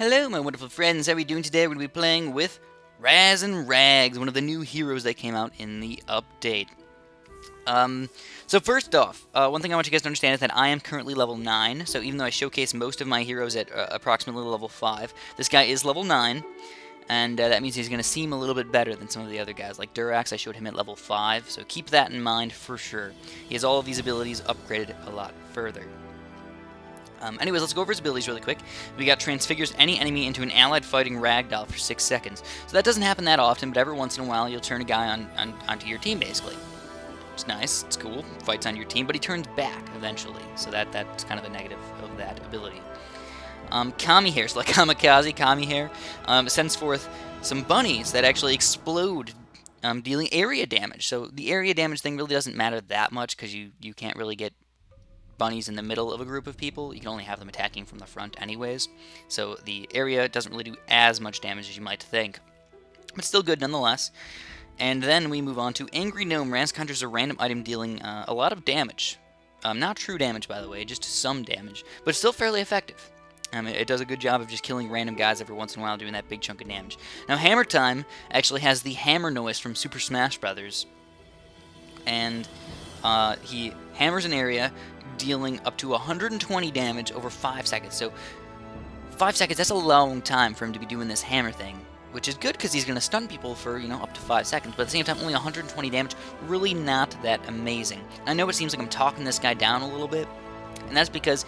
Hello, my wonderful friends. How are we doing today? We're going to be playing with Razz&Rags, one of the new heroes that came out in the update. So first off, one thing I want you guys to understand is that I am currently level 9, so even though I showcase most of my heroes at approximately level 5, this guy is level 9, and that means he's going to seem a little bit better than some of the other guys. Like Durax, I showed him at level 5, so keep that in mind for sure. He has all of these abilities upgraded a lot further. Anyways, let's go over his abilities really quick. We got transfigures any enemy into an allied fighting ragdoll for 6 seconds. So that doesn't happen that often, but every once in a while you'll turn a guy onto your team, basically. It's nice, it's cool, fights on your team, but he turns back eventually. So that's kind of a negative of that ability. Kami Hair, so like Kamikaze, Kami Hair, sends forth some bunnies that actually explode, dealing area damage. So the area damage thing really doesn't matter that much, because you can't really get bunnies in the middle of a group of people. You can only have them attacking from the front anyways, so the area doesn't really do as much damage as you might think, but still good nonetheless. And then we move on to Angry Gnome. Razz conjures a random item dealing a lot of damage. Not true damage, by the way, just some damage, but still fairly effective. It does a good job of just killing random guys every once in a while, doing that big chunk of damage. Now Hammer Time actually has the hammer noise from Super Smash Brothers, and he hammers an area, dealing up to 120 damage over 5 seconds. So 5 seconds, that's a long time for him to be doing this hammer thing, which is good because he's going to stun people for, up to 5 seconds, but at the same time, only 120 damage, really not that amazing. I know it seems like I'm talking this guy down a little bit, and that's because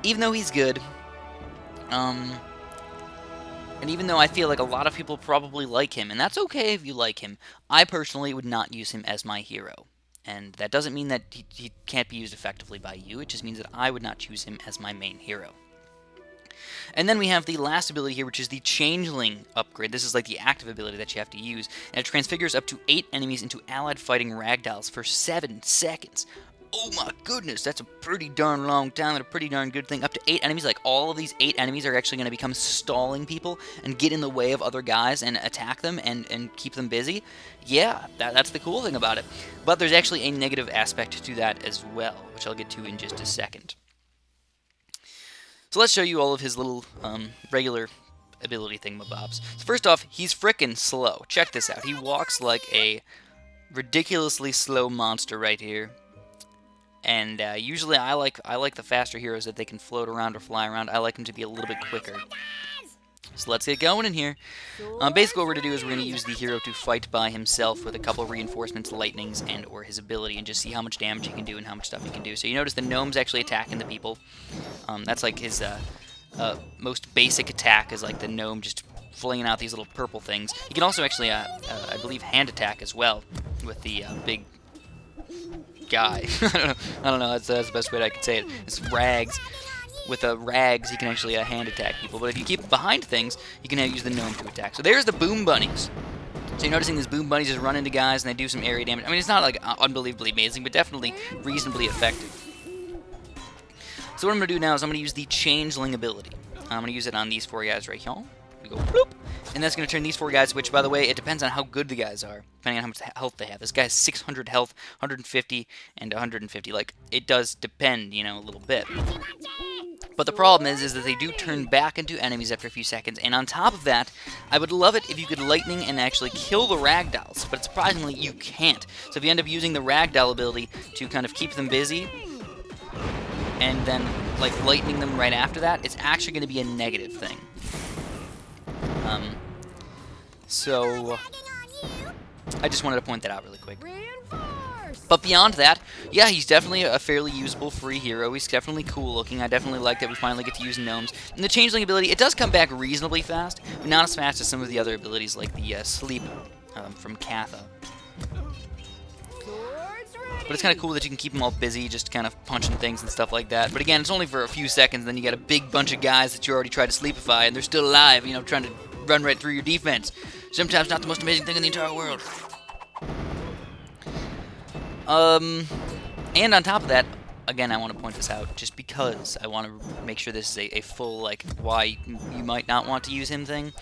even though he's good, and even though I feel like a lot of people probably like him, and that's okay if you like him, I personally would not use him as my hero. And that doesn't mean that he can't be used effectively by you, it just means that I would not choose him as my main hero. And then we have the last ability here, which is the Changeling Upgrade. This is like the active ability that you have to use, and it transfigures up to 8 enemies into allied fighting ragdolls for 7 seconds. Oh my goodness, that's a pretty darn long time and a pretty darn good thing. Up to 8 enemies, like all of these 8 enemies are actually going to become stalling people and get in the way of other guys and attack them and keep them busy. Yeah, that's the cool thing about it. But there's actually a negative aspect to that as well, which I'll get to in just a second. So let's show you all of his little regular ability thingamabobs. So first off, he's frickin' slow. Check this out. He walks like a ridiculously slow monster right here. And usually I like the faster heroes that they can float around or fly around. I like them to be a little bit quicker. So let's get going in here. Basically what we're going to do is we're going to use the hero to fight by himself with a couple of reinforcements, lightnings, and or his ability, and just see how much damage he can do and how much stuff he can do. So you notice the gnome's actually attacking the people. That's like his most basic attack, is like the gnome just flinging out these little purple things. He can also actually, I believe, hand attack as well with the big guy. I don't know, that's the best way that I could say it. It's Rags. With Rags, he can actually hand attack people, but if you keep behind things, you can use the gnome to attack. So there's the boom bunnies. So you're noticing these boom bunnies just run into guys and they do some area damage. I mean, it's not like unbelievably amazing, but definitely reasonably effective. So what I'm going to do now is I'm going to use the Changeling ability. I'm going to use it on these 4 guys right here. We go bloop, and that's going to turn these 4 guys, which, by the way, it depends on how good the guys are, depending on how much health they have. This guy has 600 health, 150, and 150. Like, it does depend, a little bit. But the problem is that they do turn back into enemies after a few seconds, and on top of that, I would love it if you could lightning and actually kill the ragdolls, but surprisingly, you can't. So if you end up using the ragdoll ability to kind of keep them busy, and then, like, lightning them right after that, it's actually going to be a negative thing. So I just wanted to point that out really quick. But beyond that, yeah, he's definitely a fairly usable free hero. He's definitely cool looking. I definitely like that we finally get to use gnomes. And the Changeling ability, it does come back reasonably fast, but not as fast as some of the other abilities like the Sleep from Katha. But it's kind of cool that you can keep them all busy, just kind of punching things and stuff like that. But again, it's only for a few seconds, then you got a big bunch of guys that you already tried to sleepify, and they're still alive, trying to run right through your defense. Sometimes not the most amazing thing in the entire world. And on top of that, again, I want to point this out, just because I want to make sure this is a full, like, why you might not want to use him thing,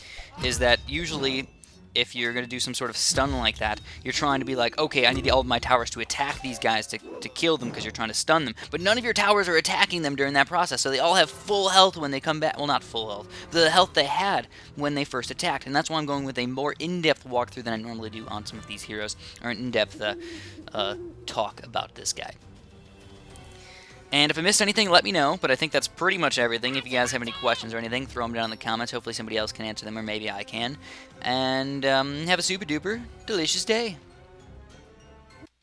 is that usually if you're going to do some sort of stun like that, you're trying to be like, okay, I need all of my towers to attack these guys to kill them because you're trying to stun them. But none of your towers are attacking them during that process, so they all have full health when they come back. Well, not full health, the health they had when they first attacked. And that's why I'm going with a more in-depth walkthrough than I normally do on some of these heroes, or an in-depth talk about this guy. And if I missed anything, let me know, but I think that's pretty much everything. If you guys have any questions or anything, throw them down in the comments. Hopefully somebody else can answer them, or maybe I can. And have a super duper delicious day.